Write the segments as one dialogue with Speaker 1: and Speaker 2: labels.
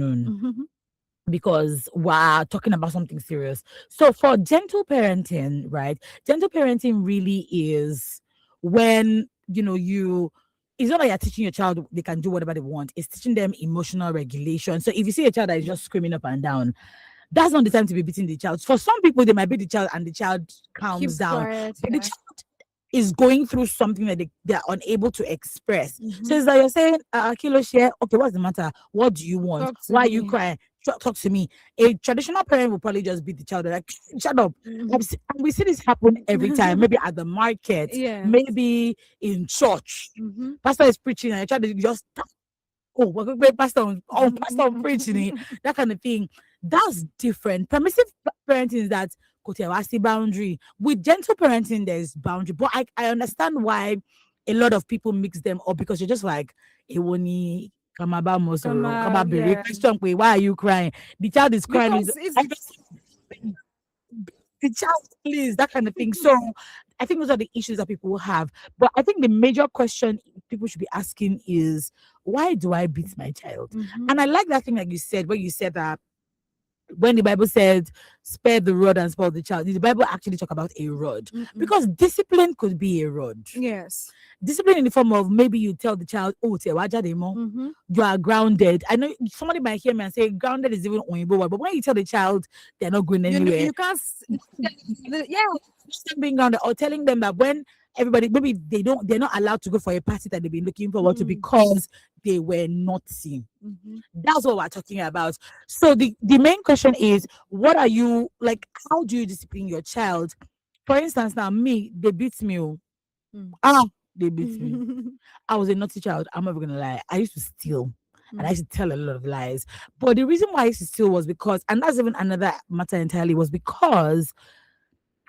Speaker 1: afternoon. Because we're talking about something serious. So for gentle parenting, right? Gentle parenting really is when it's not like you're teaching your child they can do whatever they want. It's teaching them emotional regulation. So if you see a child that is just screaming up and down, that's not the time to be beating the child. For some people, they might beat the child and the child calms
Speaker 2: Keeps
Speaker 1: down.
Speaker 2: quiet.
Speaker 1: But
Speaker 2: Yeah.
Speaker 1: the child is going through something that they're unable to express. So
Speaker 2: Mhm.
Speaker 1: it's like you're saying, Kilo share, okay, what's the matter? What do you want?
Speaker 2: Talk to
Speaker 1: Why are you
Speaker 2: me.
Speaker 1: crying? Talk to me. A traditional parent will probably just beat the child. They're like, shut up.
Speaker 2: Mhm.
Speaker 1: And we see this happen every time, maybe at the market,
Speaker 2: Yeah.
Speaker 1: maybe in church.
Speaker 2: Mhm.
Speaker 1: Pastor is preaching and the child is just, oh, we're going pastor on preaching it, that kind of thing. That's different. Permissive parenting is that the boundary. With gentle parenting, there's boundary. But I understand why a lot of people mix them up because you're just like, Ewoni, Kamaba Mosoro, Kamabere,
Speaker 2: Yeah.
Speaker 1: question, why are you crying? The child is crying.
Speaker 2: Because it's
Speaker 1: I just the child, please, that kind of thing. So I think those are the issues that people have. But I think the major question people should be asking is, why do I beat my child?
Speaker 2: Mhm.
Speaker 1: And I like that thing that you said, when you said that when the Bible said, spare the rod and spoil the child, did the Bible actually talk about a rod?
Speaker 2: Mm-mm.
Speaker 1: Because discipline could be a rod.
Speaker 2: Yes.
Speaker 1: Discipline in the form of maybe you tell the child, oh, Tewaja demo,
Speaker 2: Mm-hmm.
Speaker 1: you are grounded. I know somebody might hear me and say grounded is even Oyibo word, but when you tell the child they're not going
Speaker 2: You know,
Speaker 1: anywhere,
Speaker 2: you can't. Yeah.
Speaker 1: just them being grounded or telling them that when everybody maybe they're not allowed to go for a party that they've been looking forward to
Speaker 2: Mm.
Speaker 1: because they were not seen.
Speaker 2: Mm-hmm.
Speaker 1: That's what we're talking about. So the main question is, what are you like? How do you discipline your child? For instance, now me, they beat me.
Speaker 2: Mm.
Speaker 1: Ah, they beat me. I was a naughty child. I'm never gonna lie. I used to steal. And I
Speaker 2: Mm.
Speaker 1: used to tell a lot of lies. But the reason why I used to steal was because, and that's even another matter entirely, was because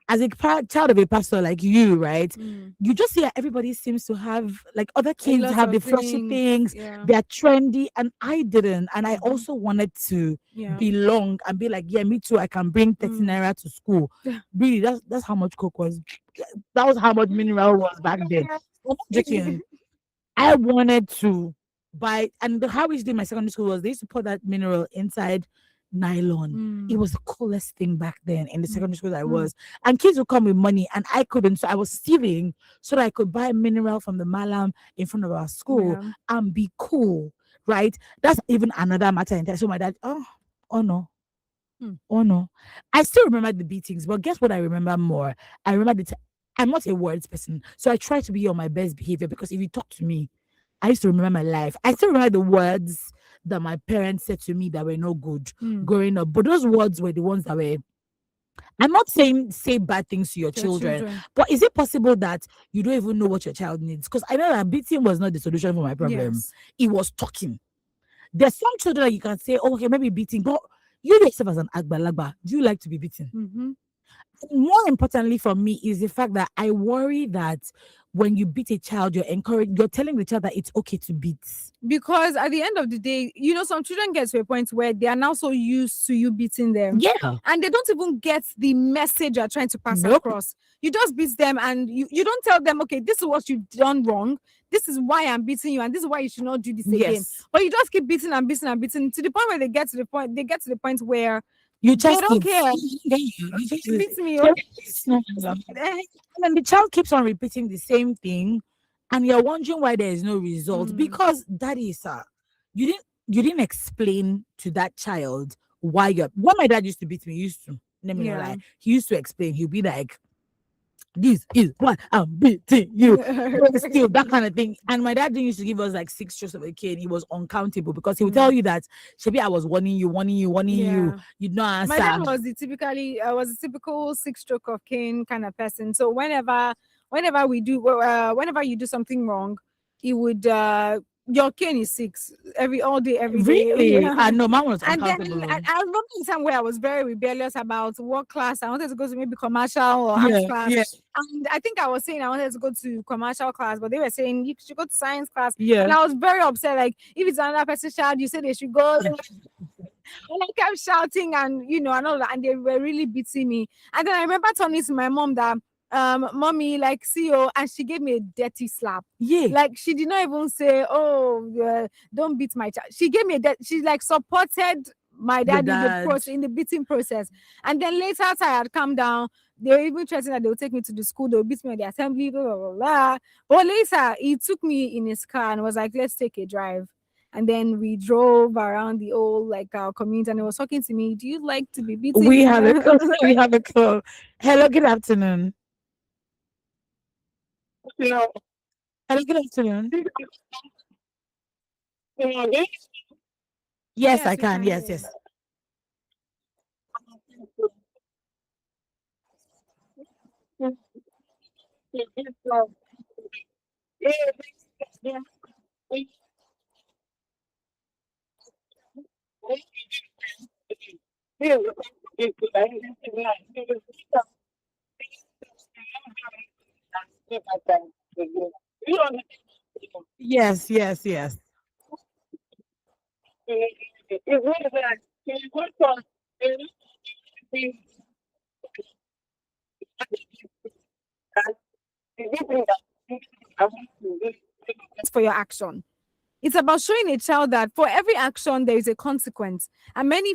Speaker 1: as a child of a pastor like you, right?
Speaker 2: Mm.
Speaker 1: You just see that everybody seems to have like other
Speaker 2: A
Speaker 1: kids
Speaker 2: lot
Speaker 1: have
Speaker 2: of
Speaker 1: the flashy
Speaker 2: things.
Speaker 1: things,
Speaker 2: Yeah.
Speaker 1: they're trendy, and I didn't. And I
Speaker 2: Mm-hmm.
Speaker 1: also wanted to
Speaker 2: Yeah.
Speaker 1: belong and be like, yeah, me too. I can bring 30
Speaker 2: Mm.
Speaker 1: naira to school. Really, that's how much coke was. That was how much mineral was back then. I'm not joking. I wanted to buy, and how we did in my secondary school was they used to put that mineral inside nylon. It
Speaker 2: Mm.
Speaker 1: was the coolest thing back then in the
Speaker 2: Mm.
Speaker 1: secondary school that I
Speaker 2: Mm.
Speaker 1: was. And kids would come with money, and I couldn't. So I was stealing so that I could buy mineral from the malam in front of our school
Speaker 2: Yeah.
Speaker 1: and be cool, right? That's even another matter. So my dad, oh no.
Speaker 2: Mm.
Speaker 1: Oh no. I still remember the beatings, but guess what I remember more? I remember I'm not a words person. So I try to be on my best behavior because if you talk to me, I used to remember my life. I still remember the words that my parents said to me that were no good
Speaker 2: Mm.
Speaker 1: growing up. But those words were the ones that were, I'm not saying say bad things to your
Speaker 2: Your
Speaker 1: children,
Speaker 2: children.
Speaker 1: but is it possible that you don't even know what your child needs? Because I know that beating was not the solution for my problem.
Speaker 2: Yes.
Speaker 1: It was talking. There's some children that you can say, oh, okay, maybe beating, but you yourself as an agbalagba, do you like to be beaten?
Speaker 2: Mm-hmm.
Speaker 1: More importantly for me is the fact that I worry that when you beat a child, you're telling the child that it's okay to beat.
Speaker 2: Because at the end of the day, you know, some children get to a point where they are now so used to you beating them,
Speaker 1: Yeah.
Speaker 2: and they don't even get the message you're trying to pass
Speaker 1: Nope.
Speaker 2: across. You just beat them, and you don't tell them, okay, this is what you've done wrong. This is why I'm beating you, and this is why you should not do this again.
Speaker 1: Yes.
Speaker 2: But you just keep beating and beating and beating to the point where they get to the point where
Speaker 1: You
Speaker 2: they
Speaker 1: just
Speaker 2: don't care.
Speaker 1: you just
Speaker 2: You beat me,
Speaker 1: and then the child keeps on repeating the same thing, and you're wondering why there is no result.
Speaker 2: Mm.
Speaker 1: Because daddy, sir, you didn't explain to that child why you're when my dad used to beat me, he used to let me know
Speaker 2: Yeah.
Speaker 1: lie. He used to explain, he'd be like, this is why I'm beating you. But still, that kind of thing. And my dad didn't used to give us like 6 strokes of a cane. He was uncountable because he would tell you that, Shebi, I was warning you, warning you, warning you.
Speaker 2: Yeah.
Speaker 1: You'd not
Speaker 2: My dad
Speaker 1: answer.
Speaker 2: was a typical 6 stroke of cane kind of person. So whenever whenever you do something wrong, he would your cane is 6 all day, every day.
Speaker 1: Really?
Speaker 2: Yeah.
Speaker 1: I know, mine was
Speaker 2: And then
Speaker 1: uncountable.
Speaker 2: I remember the time where I was very rebellious about what class I wanted to go to, maybe commercial or arts
Speaker 1: Yeah,
Speaker 2: class.
Speaker 1: yeah,
Speaker 2: And I think I was saying I wanted to go to commercial class, but they were saying you should go to science class.
Speaker 1: yeah.
Speaker 2: And I was very upset. Like, if it's another person's child, you say they should go. And I kept shouting and and all that, and they were really beating me. And then I remember turning to my mom that mommy, like, see you, and she gave me a dirty slap.
Speaker 1: Yeah.
Speaker 2: Like, she did not even say, oh, don't beat my child. She gave me she like supported my
Speaker 1: The
Speaker 2: dad in the
Speaker 1: dad.
Speaker 2: process, in the beating process. And then later, after I had come down, they were even threatening that they would take me to the school, they'll beat me at the assembly, blah, blah, blah, blah. But later, he took me in his car and was like, let's take a drive. And then we drove around the old, like, our community, and he was talking to me, do you like to be beaten?
Speaker 1: We have a call. We have a call. Hello, good afternoon.
Speaker 3: No,
Speaker 1: Hello, good afternoon.
Speaker 3: no,
Speaker 1: Yes, I
Speaker 2: Yes, we
Speaker 1: can.
Speaker 2: can
Speaker 1: Yes,
Speaker 2: hear you.
Speaker 1: yes. Yes, yes, yes.
Speaker 2: For your action. It's about showing a child that for every action there is a consequence. And many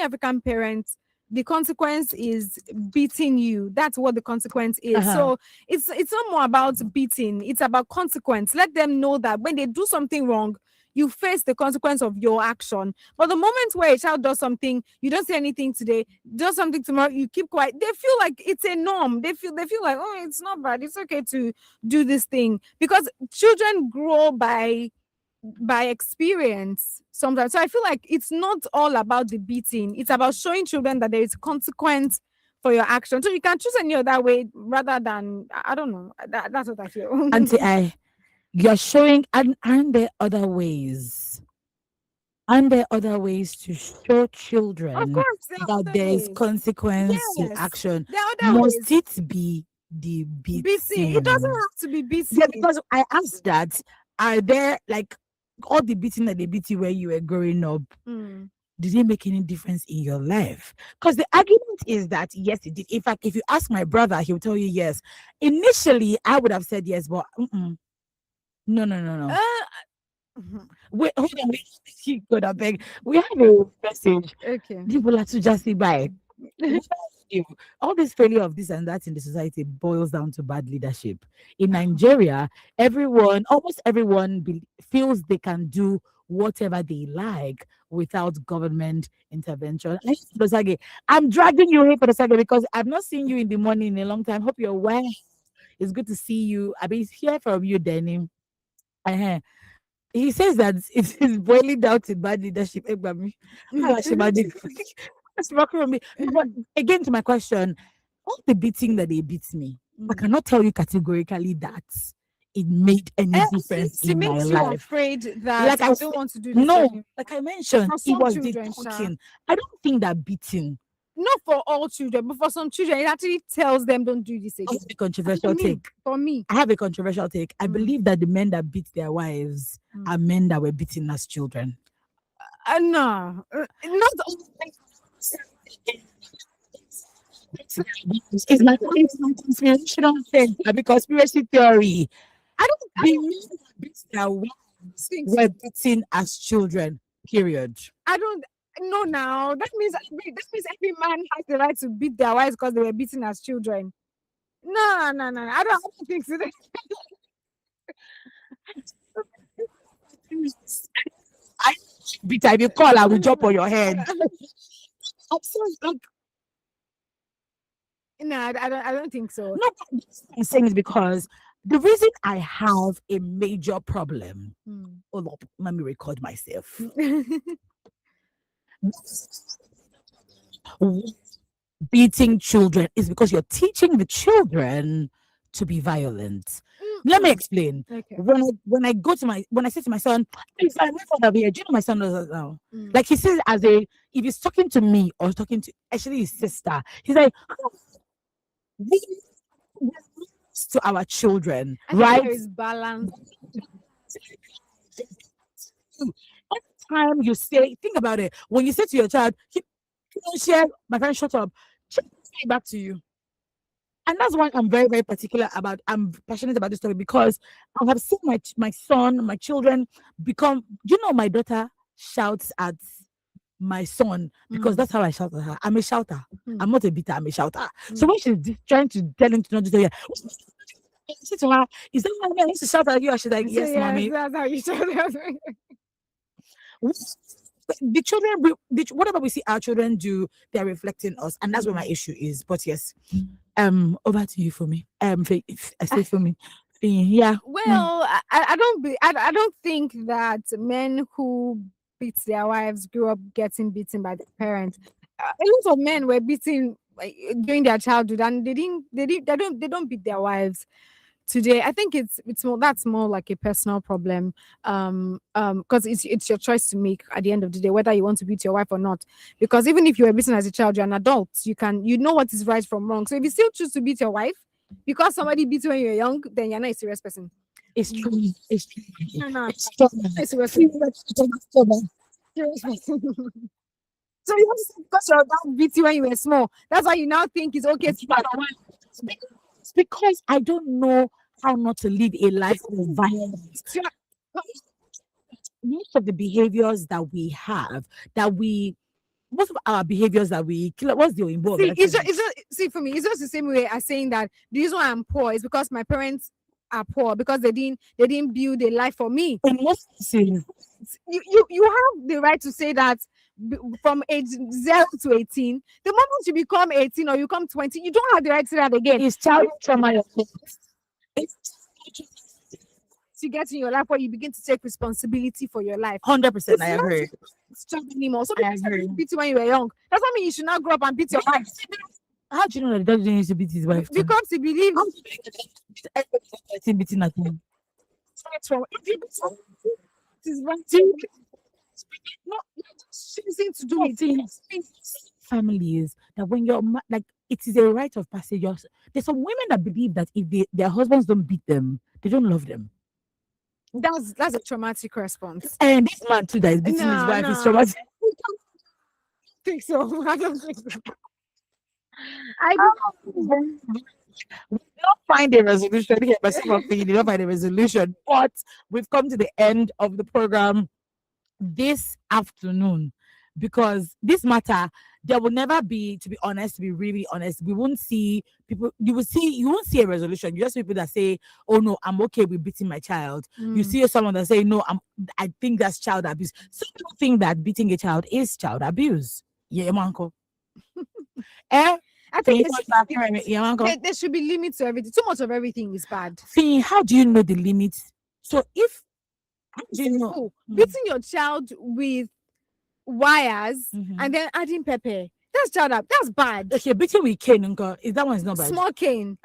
Speaker 2: African parents, the consequence is beating you. That's what the consequence is.
Speaker 1: Uh-huh.
Speaker 2: So it's not more about beating, it's about consequence. Let them know that when they do something wrong, you face the consequence of your action. But the moment where a child does something, you don't say anything today, does something tomorrow, you keep quiet. They feel like it's a norm. They feel like, oh, it's not bad. It's okay to do this thing, because children grow by experience sometimes. So I feel like it's not all about the beating. It's about showing children that there is consequence for your action. So you can choose any other way rather than, I don't know. That's what I feel.
Speaker 1: Auntie, you're showing, and aren't there other ways? Aren't there other ways to show
Speaker 2: Of
Speaker 1: children
Speaker 2: course, there are
Speaker 1: that
Speaker 2: other
Speaker 1: there is
Speaker 2: ways.
Speaker 1: consequence to
Speaker 2: Yes,
Speaker 1: action?
Speaker 2: there are other
Speaker 1: Must
Speaker 2: ways.
Speaker 1: it be the
Speaker 2: Beating. It doesn't
Speaker 1: beating?
Speaker 2: have to be
Speaker 1: Yeah,
Speaker 2: beating.
Speaker 1: because I asked that. Are there like all the beating that they beat you when you were growing up?
Speaker 2: Mm.
Speaker 1: Did it make any difference in your life? Because the argument is that yes, it did. In fact, if you ask my brother, he'll tell you yes. Initially, I would have said yes, but no, no, no, no.
Speaker 2: Uh, mhm.
Speaker 1: Wait, hold on. God, I beg. We have a message.
Speaker 2: Okay.
Speaker 1: People are to just say bye. You. All this failure of this and that in the society boils down to bad leadership. In Nigeria, almost everyone, feels they can do whatever they like without government intervention. Like, Dosage, I'm dragging you here for the second because I've not seen you in the morning in a long time. Hope you're well. It's good to see you. I've been hear from you, Danny. uh He says that it is boiling down to bad leadership. Egbami. How I should imagine. That's rocking on me. No, but again, to my question, all the beating that they beat me, I
Speaker 2: Mm.
Speaker 1: cannot tell you categorically that it made any
Speaker 2: At
Speaker 1: difference
Speaker 2: least it
Speaker 1: in my
Speaker 2: makes you
Speaker 1: life.
Speaker 2: afraid that
Speaker 1: Like I
Speaker 2: I don't
Speaker 1: said,
Speaker 2: want to do this
Speaker 1: no,
Speaker 2: anymore.
Speaker 1: like I mentioned,
Speaker 2: For
Speaker 1: it
Speaker 2: some
Speaker 1: was the
Speaker 2: children, Sha.
Speaker 1: talking. I don't think that beating.
Speaker 2: Not for all children, but for some children, it actually tells them don't do this
Speaker 1: I
Speaker 2: again.
Speaker 1: have a
Speaker 2: For
Speaker 1: controversial
Speaker 2: me,
Speaker 1: take.
Speaker 2: for me.
Speaker 1: I have a controversial take. I
Speaker 2: Mm,
Speaker 1: believe that the men that beat their wives
Speaker 2: mm.
Speaker 1: are men that were beaten as children.
Speaker 2: No, not all.
Speaker 1: It's my conspirational thing. Because conspiracy theory.
Speaker 2: I
Speaker 1: The men that beat their wives
Speaker 2: think
Speaker 1: were
Speaker 2: so.
Speaker 1: beaten as children. Period.
Speaker 2: I don't know now. That means every man has the right to beat their wives because they were beaten as children. No, no, no, no. I don't think so.
Speaker 1: I beat her. If you call, I will jump on your head. I'm sorry. Like,
Speaker 2: No, I don't think so.
Speaker 1: no, this I'm saying is because the reason I have a major problem.
Speaker 2: Mm.
Speaker 1: Hold up, let me record myself. Beating children is because you're teaching the children to be violent. Let me
Speaker 2: Mm-mm.
Speaker 1: explain.
Speaker 2: Okay.
Speaker 1: When I say to my son, if I'm not over here, do you know my son does that now?
Speaker 2: Mm.
Speaker 1: Like he says as a if he's talking to me or talking to actually his sister, he's like, "We- we to our children,
Speaker 2: I think
Speaker 1: right?
Speaker 2: there is balance.
Speaker 1: Every time you say, think about it. When you say to your child, "You don't share, my friend, shut up," say back to you. And that's why I'm very, very particular about. I'm passionate about this story because I have seen my son, my children become. You know, my daughter shouts at my son because
Speaker 2: Mm,
Speaker 1: that's how I shout at her. I'm a shouter.
Speaker 2: mm,
Speaker 1: I'm not a beater. I'm a shouter. So
Speaker 2: mm.
Speaker 1: when she's trying to tell him to not do that, I say to her, "Is that why I used to shout at you?" And she's like,
Speaker 2: So
Speaker 1: "Yes,
Speaker 2: yes,
Speaker 1: mommy."
Speaker 2: that's how you show them.
Speaker 1: The children, whatever we see our children do, they're reflecting us, and that's where my issue is. But yes, over to you for me. I say for me, yeah. Mm.
Speaker 2: Well, I don't think that men who beat their wives grew up getting beaten by their parents. A lot of men were beaten during their childhood, and they don't beat their wives today. I think it's more that's more like a personal problem. Because it's your choice to make at the end of the day whether you want to beat your wife or not. Because even if you were beaten as a child, you're an adult. You know what is right from wrong. So if you still choose to beat your wife because somebody beat you when you're young, then you're not a serious person.
Speaker 1: It's true. It's true.
Speaker 2: No, no,
Speaker 1: It's true.
Speaker 2: a serious
Speaker 1: Feel
Speaker 2: person.
Speaker 1: like it's stubborn.
Speaker 2: Serious person. So you want to say because your dad beat you when you were small, that's why you now think it's okay to fight.
Speaker 1: It's because I don't know how not to live a life of violence. Most of the behaviors that we have, that we, most of our behaviors that we, what's the Oyinbo of
Speaker 2: See,
Speaker 1: it actually?
Speaker 2: see for me, it's just the same way as saying that the reason why I'm poor is because my parents are poor because they didn't build a life for me.
Speaker 1: In most cases,
Speaker 2: You have the right to say that from age 0 to 18. The moment you become 18 or you come 20, you don't have the right to say that again.
Speaker 1: it's child trauma. It's
Speaker 2: You get in your life where you begin to take responsibility for your life.
Speaker 1: 100%.
Speaker 2: It's
Speaker 1: I
Speaker 2: not
Speaker 1: agree.
Speaker 2: strong anymore. So
Speaker 1: I
Speaker 2: because
Speaker 1: agree.
Speaker 2: you beat you when you were young, that's not mean you should not grow up and beat your wife.
Speaker 1: How do you know that the dad didn't used to beat his wife too?
Speaker 2: Because he believes
Speaker 1: How do you know that everybody's beating at home?
Speaker 2: it's from it is right. Not choosing to do
Speaker 1: No,
Speaker 2: it.
Speaker 1: families that when you're like it is a rite of passage. There's some women that believe that if their husbands don't beat them, they don't love them.
Speaker 2: That's a traumatic response.
Speaker 1: And this man too that is beating his
Speaker 2: No,
Speaker 1: wife is
Speaker 2: no,
Speaker 1: traumatic.
Speaker 2: I don't think so. I don't think so. I
Speaker 1: We did not find a resolution here, but some of you did not find a resolution. But we've come to the end of the program this afternoon because this matter there will never be, to be honest, to be really honest, we won't see people. You won't see a resolution. You just see people that say, oh no, I'm okay with beating my child. You
Speaker 2: Mm.
Speaker 1: see someone that say, no, I think that's child abuse. Some people think that beating a child is child abuse. Yeah, manko. Eh?
Speaker 2: I think
Speaker 1: Fin, yeah, manko.
Speaker 2: there should be limits to everything. Too much of everything is bad.
Speaker 1: Fin, how do you know the limits? So if how do you know?
Speaker 2: Simple. Beating your child with wires
Speaker 1: Mhm.
Speaker 2: and then adding pepper. That's child up. That's bad.
Speaker 1: Okay, beating with cane, uncle, is that one is not bad.
Speaker 2: Small cane.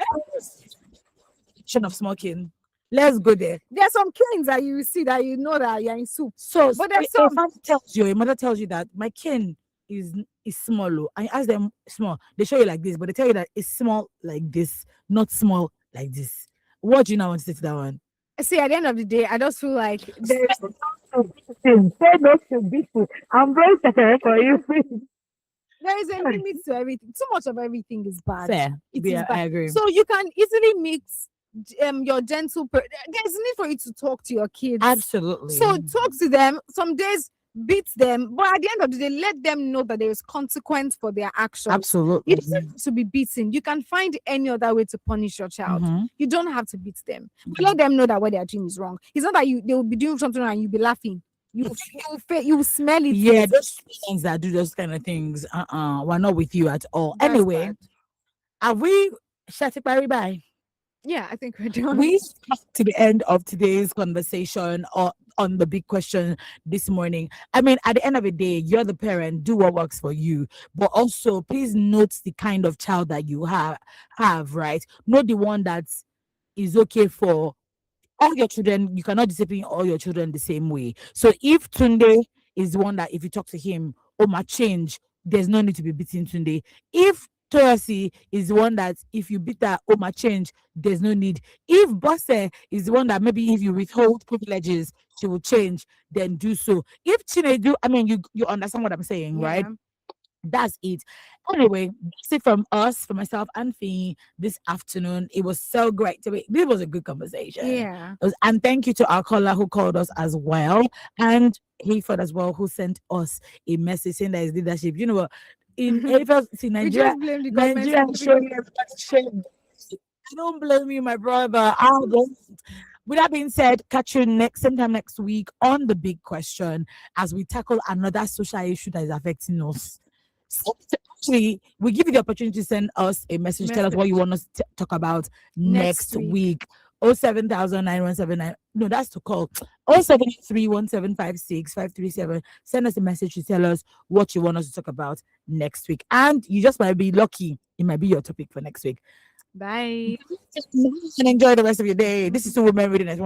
Speaker 1: Of smoking. Let's go there.
Speaker 2: There are some canes that you see that you know that you're in soup.
Speaker 1: So,
Speaker 2: But there's
Speaker 1: a
Speaker 2: some
Speaker 1: family tells you, a mother tells you that my cane is small, oh, and you ask them small, they show you like this, but they tell you that it's small like this, not small like this. What do you now want to say to that one?
Speaker 2: see at the end of the day, I just feel like there
Speaker 1: Say no to people. I'm very sorry for you.
Speaker 2: is a limit to everything. Too much of everything is bad.
Speaker 1: Fair.
Speaker 2: It
Speaker 1: Yeah,
Speaker 2: is bad.
Speaker 1: I agree.
Speaker 2: So you can easily mix your gentle there's a need for you to talk to your kids.
Speaker 1: Absolutely.
Speaker 2: So talk to them. Some days beat them, but at the end of the day, let them know that there is consequence for their actions.
Speaker 1: Absolutely.
Speaker 2: You don't have to be beaten. You can find any other way to punish your child.
Speaker 1: Mhm.
Speaker 2: You don't have to beat them. But let them know that what they are doing is wrong. It's not that they will be doing something and you'll be laughing. You will smell it.
Speaker 1: Yeah, those things that do those kind of things, we're not with you at all.
Speaker 2: That's
Speaker 1: Anyway,
Speaker 2: bad.
Speaker 1: are we shut bye?
Speaker 2: Yeah, I think we're done.
Speaker 1: We come to the end of today's conversation on the big question this morning. I mean, at the end of the day, you're the parent, do what works for you. But also, please note the kind of child that you have, right? Not the one that is okay for all your children. You cannot discipline all your children the same way. So if Tunde is the one that if you talk to him, oh my change, there's no need to be beating Tunde. If Torasi is the one that if you beat that, oh my change, there's no need. If Bosse is the one that maybe if you withhold privileges, she will change, then do so. If Chinedu, I mean you understand what I'm saying, right?
Speaker 2: Yeah.
Speaker 1: That's it. Anyway, that's it from us, for myself and Fee this afternoon. It was so great to be. This was a good conversation.
Speaker 2: Yeah.
Speaker 1: And thank you to our caller who called us as well, and Hayford as well, who sent us a message saying that his leadership. You know what? In Hayford, see
Speaker 2: We
Speaker 1: Nigeria,
Speaker 2: just blame the government
Speaker 1: Nigeria
Speaker 2: for
Speaker 1: is
Speaker 2: everything.
Speaker 1: showing everybody shame. I don't blame you, my brother. I don't. With that being said, catch you next same time next week on the big question as we tackle another social issue that is affecting us. So, actually, we give you the opportunity to send us a message. Tell us what you
Speaker 2: Message
Speaker 1: want us to talk about
Speaker 2: next
Speaker 1: next
Speaker 2: week.
Speaker 1: week. 0709179. No, that's to call. 0731756 Send us a message to tell us what you want us to talk about next week. And you just might be lucky. It might be your topic for next week.
Speaker 2: Bye.
Speaker 1: And enjoy the rest of your day. This is Two Women Reading.